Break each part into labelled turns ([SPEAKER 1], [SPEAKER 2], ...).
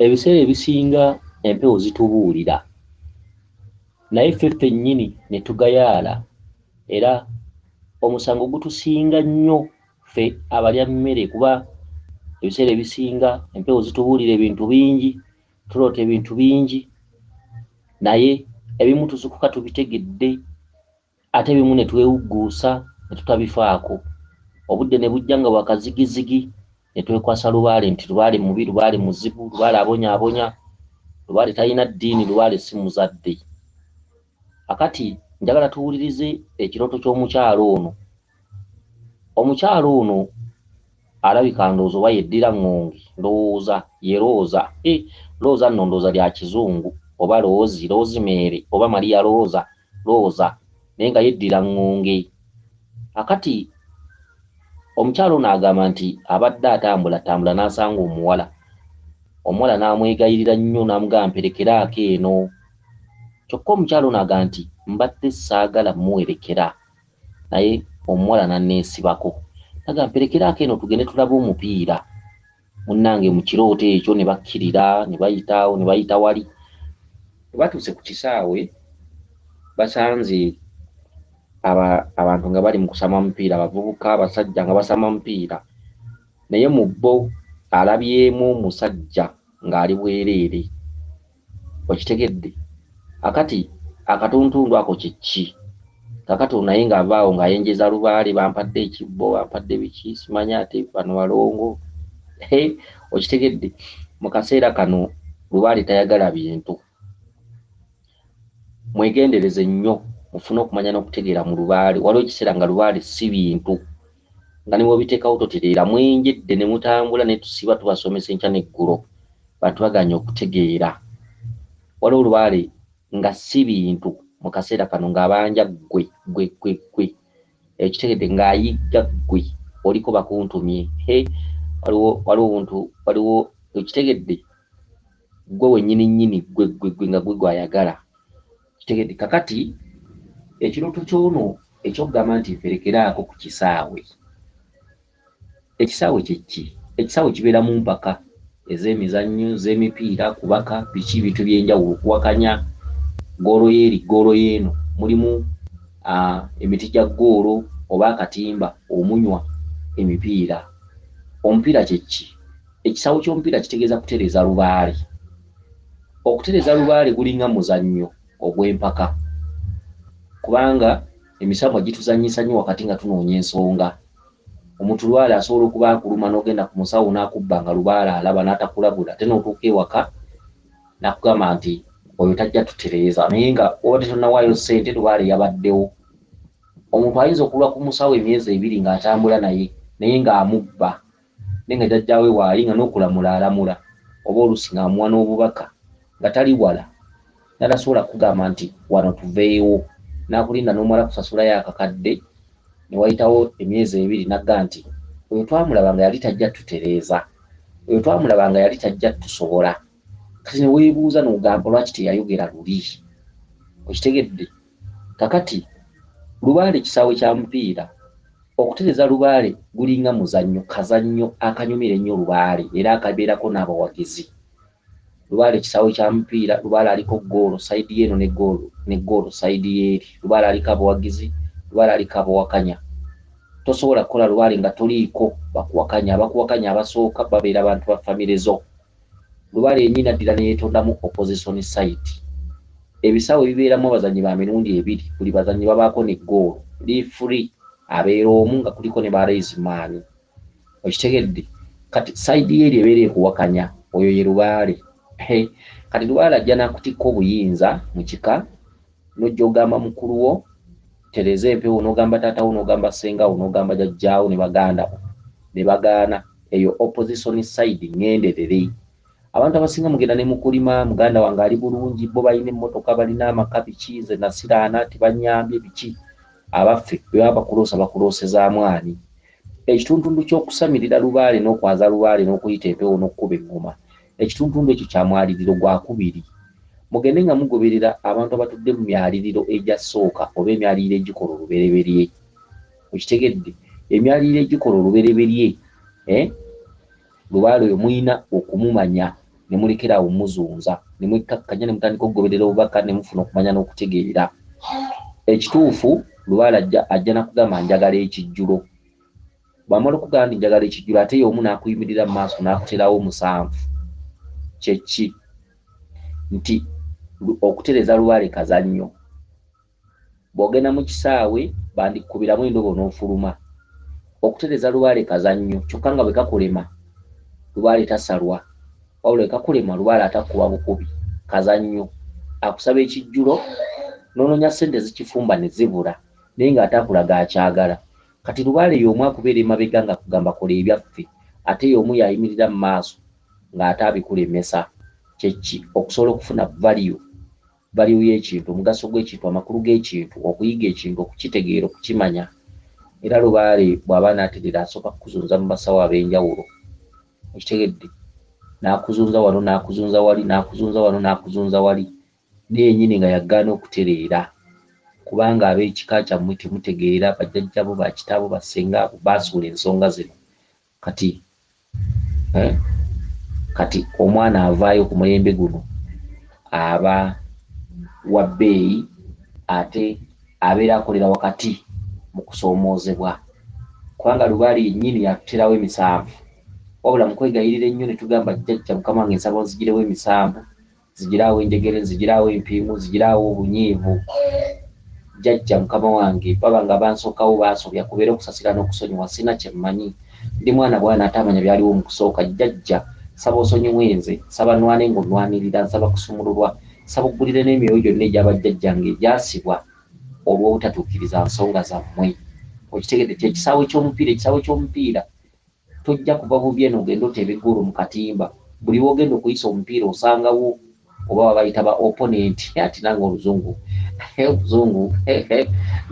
[SPEAKER 1] ebiseera ebisinga empewo zitubuulira naye ffe ffennyini ne tugayaala, era omusango gutusinga nnyo ffe abalya mmere, kuba ebiseera ebisinga empewo zitubuulira ebintu bingi, tuloota ebintu bingi, naye ebimu tuzukuka tubitegedde, ate ebimu ne twewugguusa ne tutabifaako. Obudde ne bujja nga bwakazigizigi ne twekwasa Lubaale nti Lubaale mubi, Lubaale muzibu, Lubaale abonyaabonya, Lubaale talina ddiini, Lubaale si muzadde. Akati njagala tuwulirize ekirooto ky'omukyalo ono. Omukyalo ono alabika ndowooza oba yeddira ŋŋonge, ndowooza ye Looza. Looza nno ndowooza lya Kizungu, oba Rosemary, oba Maria Looza, naye nga yeddira ŋŋonge. Akati omukyalo ono agamba nti abadde atambula n'asanga omuwala n'amwegayirira nnyo, n'amugamba mperekeraako eno. Kyokka omukyalo ono agamba nti mbadde saagala muwerekera, naye omuwala n'anneesibako. Agamba mperekeraako eno tugende tulabe omupiira. Munnange mu kirooto ekyo ne bakkirira, ne bayita wali. Bwe batuuse ku kisaawe basanze abantu nga bali mu kusama mupiira, abavubuka abasajja nga basama mupiira, naye mu bo alabyemu omusajja ng'ali bwereere. Okitegedde? Akati akatuntundu ako kye ki? Kakati naye ng'avaawo ng'ayenjeza Lubaale, bampadde ekibbo, bampadde biki, simanyi ate bano balongo. Okitegedde? Mu kaseera kano Lubaale tayagala bintu. Mwegendereze nnyo mufune okumanya n'okutegeera mu Lubaale. Waliwo ekiseera nga Lubaale si bintu, nga ne bw'obiteekawo totereera. Mwenjedde ne mutambula ne tusiba tubasomesa enkya n'eggulo, batubaganya okutegeera. Waliwo Lubaale nga si bintu mu kaseera kano ng'abanja gwe ekitegedde, ng'ayigga gwe oliko bakuntumye. Waliwo ekitegedde, gwe wennyini gwe nga gwe gwayagala. Kitegedde? Kakati ekirooto ky'ono ekyokugamba nti mperekeraako ku kisaawe. Ekisaawe kye ki? Ekisaawe kibeeramu mpaka ez'emizannyo, z'emipiira, kubaka, biki bintu by'enjawulo, okuwakanya goolo y'eri goolo y'eno. Mulimu emiti gya goolo oba akatimba, omunywa, emipiira. Omupiira kye ki? Ekisaawe ky'omupiira kitegeeza kutereeza Lubaale. Okutereeza Lubaale gulinga muzannyo ogw'empaka, kubanga emisamwa gituzannyisa nnyo wakati nga tunoonya ensonga. Omuntu Lubaale asobola okuba akuluma n'ogenda ku musawo n'akubba nga Lubaale alaba n'atakulabula, ate n'otuuka ewaka n'akugamba nti oyo tajja tutereeza, naye nga obadde tonnawaayo ssente, Lubaale yabaddewo. Omuntu ayinza okulwa ku musawo emyezi 2 ng'atambula naye ng'amubba, naye nga jjajjaawe waali nga n'okulamula alamula, oba oluusi ng'amuwa n'obubaka nga tali wala, n'atasobola kugamba nti wano tuveewo, n'akulinda n'omala kusasulayo akakadde. Ne wayitawo emyezi 2 n'agga nti oyo twamulaba nga yali tajja tutereeza, oyo twamulaba nga yali tajja tusobola. Kati ne weebuuza n'ogamba lwaki teyayogera luli. Okitegedde? Kakati Lubaale kisaawe kya mupiira. Okutereeza Lubaale gulinga muzannyo, kazannyo akanyumira ennyo Lubaale era akabeerako n'abawagizi. Lubaale kisaawe kya mupiira, Lubaale aliko goolo sayidi y'eno ne goolo sayidi y'eri. Lubaale aliko abawagizi, Lubaale aliko abawakanya. Tosobola kukola Lubaale nga toliiko bakuwakanya. Abakuwakanya abasooka babeera bantu ba famire zo. Lubaale yennyini addira ne yeetondamu opposition side. Ebisaawe bibeeramu abazannyi ba mirundi 2, buli bazannyi babaako ne goolo. Referee abeera omu nga kuliko ne ba raceman. Okitegedde? Kati sayidi y'eri ebeera ekuwakanya, oyo ye Lubaale. Kati Lubaale ajja n'akutikka obuyinza mu kika, n'ojja ogamba mukulu wo tereeza empewo, n'ogamba taatawo, n'ogamba ssengawo, n'ogamba jjajjaawo ne baganda bo ne bagaana. Eyo opposition side ngenderere. Abantu abasinga mugenda ne mukulima, muganda wange ali bulungi, bo balina emmotoka, balina amaka, biki, nze nasiraana tibanyambye biki. Abaffe bwe baba bakuloosa bakuloosezaamu ani? Ekituntundu ky'okusamirira Lubaale n'okwaza Lubaale n'okuyita empewo n'okkuba eŋŋoma, ekituntundu ekyo kya mwaliriro gwa kubiri. Mugende nga mugoberera abantu abatudde mu myaliriro egya ssooka oba emyaliriro egikola olubereberye. Okitegedde? Emyaliriro egikola olubereberye, Lubaale oyo muyina okumumanya ne mulekerawo muzunza ne mwekkakkanya ne mutandika okugoberera obubaka ne mufuna okumanya n'okutegeera. Ekituufu Lubaale ajja nakugamba njagala ekijjulo. Bw'amala okugamba nti njagala ekijjulo ate y'omu n'akuyimirira mu maaso n'akuterawo 7. Kyeki nti okutereza Lubaale kazannyo. Bw'ogenda mu kisaawe bandikubiramu endobo n'ofuluma. Okutereza Lubaale kazannyo kyokka nga bwe kakulema Lubaale tasalwa, wabula kakulema Lubaale atakuba bukubi. Kazannyo akusaba ekijjulo n'onoonya ssente zikifumba ne zibula naye ng'ate akulaga akyagala. Kati Lubaale y'omu akubeera emabega nga kugamba kola ebyaffe ate y'omu yayimirira mu maaso ng'ate abikulemesa. Kyeki okusobola okufuna value y'ekintu, omugaso gw'ekintu, amakulu g'ekintu, okuyiga ekintu, okukitegeera, okukimanya. Era Lubaale bw'aba n'aterera asooka kukuzunza mu basawo ab'enjawulo. Okitegedde? N'akuzunza wano n'akuzunza wali n'akuzunza wano n'akuzunza wali naye yennyini nga yaggaana okutereera kubanga ab'ekika kyammwe temutegeera, bajjajjabo, bakitaabo, bassengaabo baasuula ensonga zino. Kati omwana avaayo ku mulembe guno aba wa bbeeyi ate abeera akolera wakati mu kusoomoozebwa kubanga Lubaale yennyini yatuterawo 7. Wabula mu kwegayirira ennyo ne tugamba jjajja Mukama wange nsaba onzigirewo 7, zigiraawo enjegere, zigiraawo empiimu, zigiraawo obunyiivu. Jjajja Mukama wange baba nga bansookawo baasobya kubeera okusasira n'okusonyiwa sina kye mmanyi. Ndi mwana bwana ate amanya byaliwo mu kusooka. Jjajja saba osonyiwe nze, saba nwane ng'onnwanirira, nsaba kusumululwa, saba oggulire n'emyoyo gyonna egy'abajjajjange egyasibwa olw'obutatuukiriza nsonga zammwe. Okitegedde? Kyekisaawe ky'omupiira. Ekisaawe ky'omupiira tojja kuva bubi eno ogenda oteeba eggoolo mu katimba. Buli w'ogenda okuyisa omupiira osangawo oba wabayita ba opponent. Ati nange oluzungu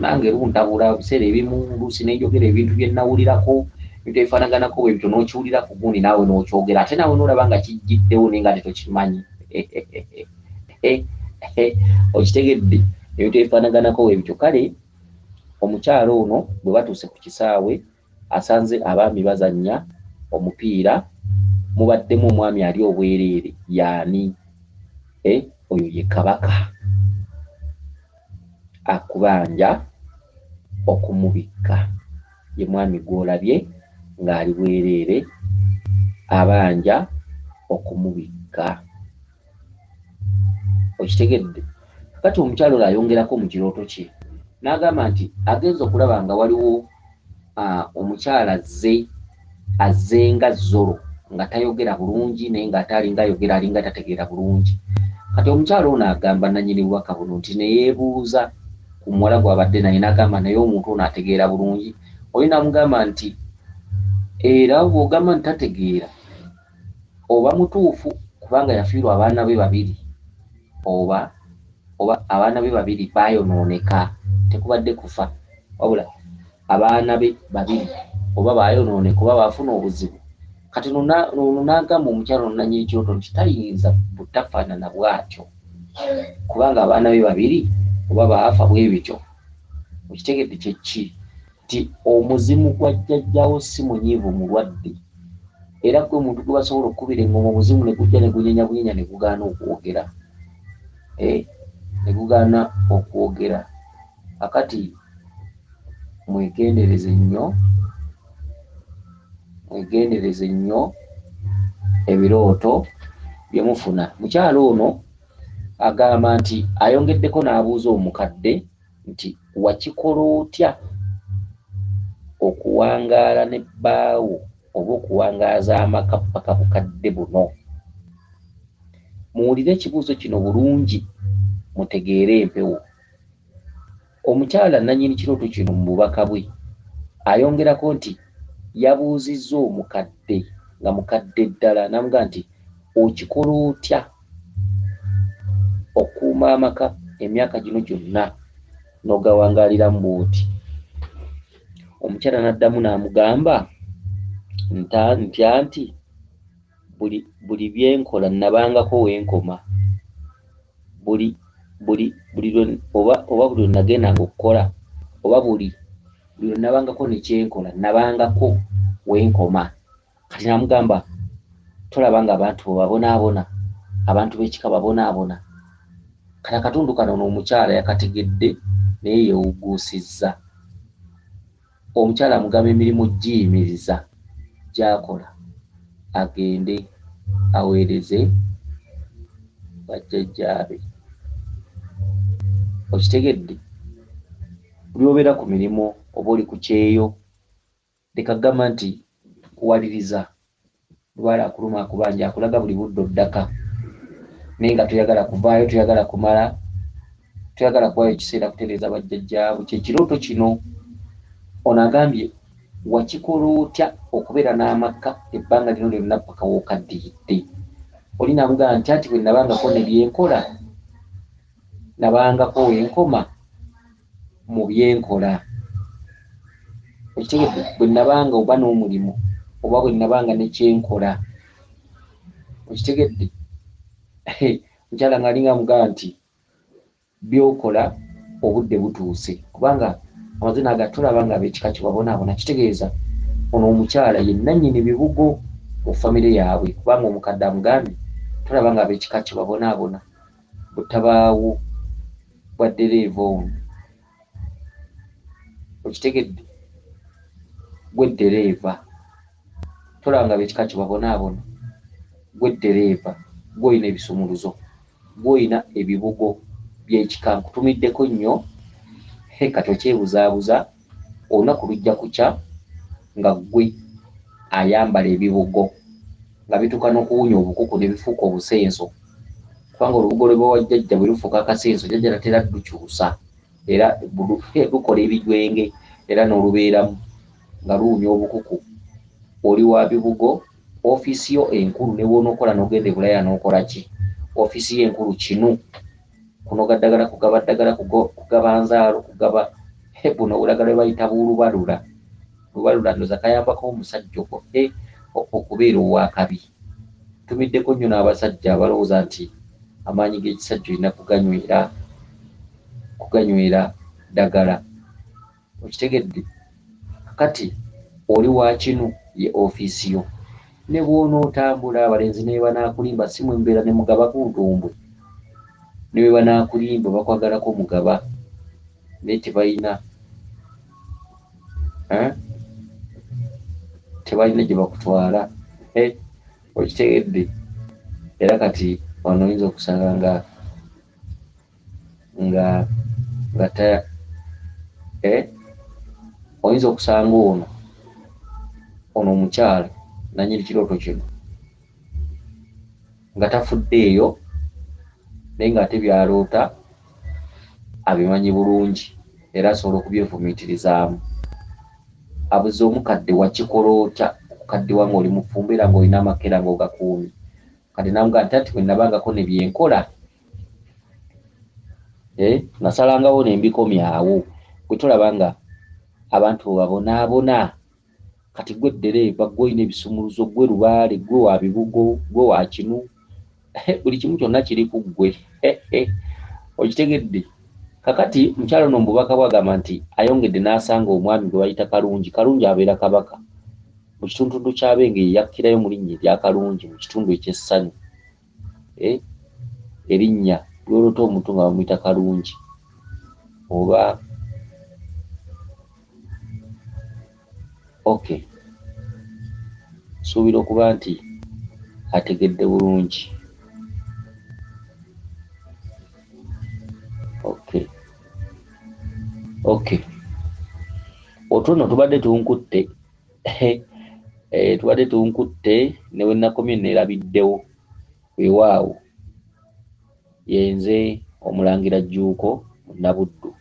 [SPEAKER 1] nange luntabula biseera ebimu luusi nenjogera ebintu bye nnawulirako ebintu ebifaanaganako bwe bityo n'okiwulira ku gundi naawe n'okyogera ate naawe n'olaba nga kijjiddewo naye nga tetokimanyi. Okitegedde? Ebintu ebifaanaganako bwe bityo. Kale omukyalo ono bwe batuuse ku kisaawe asanze abaami bazannya omupiira, mubaddemu omwami ali obwereere. Yaani? Oyo ye Kabaka. Akubanja okumubikka. Ye mwami gw'olabye ng'ali bwereere abanja okumubikka. Okitegedde? Kati omukyalo olwo ayongerako mu kirooto kye n'agamba nti agenza okulaba nga waliwo omukyala azze nga Zolo nga tayogera bulungi naye ng'ate alinga ayogera alinga tategeera bulungi. Kati omukyalo ono agamba nannyini bubaka buno nti ne yeebuuza ku muwala gw'abadde naye n'agamba naye omuntu ono ategeera bulungi. Oli n'amugamba nti era bw'ogamba nti tategeera oba mutuufu kubanga yafiirwa abaana be 2 oba abaana be 2 baayonooneka, tekubadde kufa wabula abaana be 2 oba baayonooneka oba baafuna obuzibu. Kati n'agamba omukyalo nannyini kirooto nti tayinza butafaanana bw'atyo kubanga abaana be 2 oba baafa bwe bityo. Okitegedde kyeki? Nti omuzimu gwa jjajjawo si munyiivu mulwadde era gwe muntu gwe basobola okukubira engoma omuzimu ne gujja ne gunyenya bunyenya ne gugaana okwogera. Ne gugaana okwogera. Akati mwegendereze nnyo ebirooto bye mufuna. Mukyalo ono agamba nti ayongeddeko n'abuuza omukadde nti wakikola otya okuwangaala ne bbaawo oba okuwangaaza amaka paka bukadde buno? Muwulire ekibuuzo kino bulungi mutegeere empewo. Omukyala nannyini kirooto kino mu bubaka bwe ayongerako nti yabuuzizza omukadde nga mukadde ddala n'amugamba nti okikola otya okuuma amaka emyaka gino gyonna n'ogawangaaliramu bw'oti? Omukyala n'addamu n'amugamba nti buli byenkola nabangako wenkoma. Oba buli nagendanga okukola oba buli nabangako nekyenkola nabangako wenkoma. Kati n'amugamba tolaba nga abantu babonaabona, abantu b'ekika babonaabona. Kati akatundu kano n'omukyala yakategedde naye yeewuguusizza. Omukyala amugamba emirimu giyimiriza gy'akola agende aweereze bajjajjaabe. Okitegedde? Buli obeera ku mirimu oba oli ku kyeyo, leka gamba nti kuwaliriza lwala akuluma akubanja akulaga buli budde oddaka, naye nga toyagala kuvaayo, toyagala kumala, toyagala kuwaayo ekiseera kutereeza bajjajjaabwe. Kyekirooto kino. Ono agambye wakikola otya okubeera n'amaka ebbanga lino lyonna paka wookaddiridde? Oli namugamba nti ati bwe nabangako ne byenkola, nabangako wenkoma mu byenkola. Okitegedde? Bwe nabanga oba n'omulimu oba bwe nabanga ne kyenkola. Okitegedde? Mukyala ng'alinga amugamba nti byokola obudde butuuse, kubanga amazina agatulaba nga ab'ekika kye babonaabona. Kitegeeza ono omukyala ye nannyini bibugo mu famire yaabwe, kubanga omukadde amugambye tulaba nga ab'ekika kye babonaabona. Butabaawo bwa ddereeva ono. Okitegedde? Gwe ddereeva tolaba nga ab'ekika kye babonaabona. Gwe ddereeva, gwe olina ebisumuluzo, gwe olina ebibugo by'ekika. Nkutumiddeko nnyo kati okyebuzaabuza, olunaku lujja kukya nga ggwe ayambala ebibugo nga bituuka n'okuwunya obukuku ne bifuuka obusenso, kubanga olubugo lwe bawajjajja bwe lufuuka akasenso jjajja tatera lukyusa, era lukola ebijwenge era n'olubeeramu nga luwunya obukuku. Oli wa bibugo, ofiisi yo enkulu ne bw'onookola n'ogenda e Bulaya n'okola ki? Ofiisi yo enkulu kinu, kunoga ddagala, kugaba ddagala, kugaba nzaalo, kugaba buno obulagala bwe bayita buulubalula. Lubalula ndoza kayambako omusajja okubeera ow'akabi. Tumiddeko nnyo n'abasajja abalowooza nti amaanyi g'ekisajja olina kuganywera ddagala. Okitegedde? Kati oli wa kinu ye ofiisi yo, ne bw'onootambula abalenzi ne bwe banaakulimba, si mwe mbeera ne mugaba ku ntumbwe, ne bwe banaakulimba bakwagalako mugaba, naye tebalina gye bakutwala. Okitegedde? Era kati wano oyinza okusanga oyinza okusanga ono omukyala nannyini kirooto kino nga tafuddeeyo, naye ng'ate byaloota abimanyi bulungi era asobola okubyefumiitirizaamu. Abuze omukadde wakikola otya okukaddiwa ng'oli mufumbo era ng'olina amakera ng'ogakuumye. Kati namugamba nti ati bwe nabangako ne byenkola, nasalangawo ne mbikomyawo. Bwe tolaba nga abantu babonaabona, kati gwe ddereeva, gwe olina ebisumuluzo, gwe lubaale, gwe wa bibugo, gwe wa kinu, buli kimu kyonna kiri ku ggwe. Okitegedde? Kakati mukyalo ono mu bubaka bwagamba nti ayongedde n'asanga omwami gwe bayita Kalungi. Kalungi abeera kabaka mu kitundu ky'Abenge, ye yakkirayo mu linnya erya Kalungi mu kitundu eky'essanyu. Erinnya lyoloota omuntu nga bamuyita Kalungi oba suubira okuba nti ategedde bulungi. Otuno tubadde tunkutte ne we nakomye neerabiddewo weewaawo yenze Omulangira Jjuuko Nabuddu.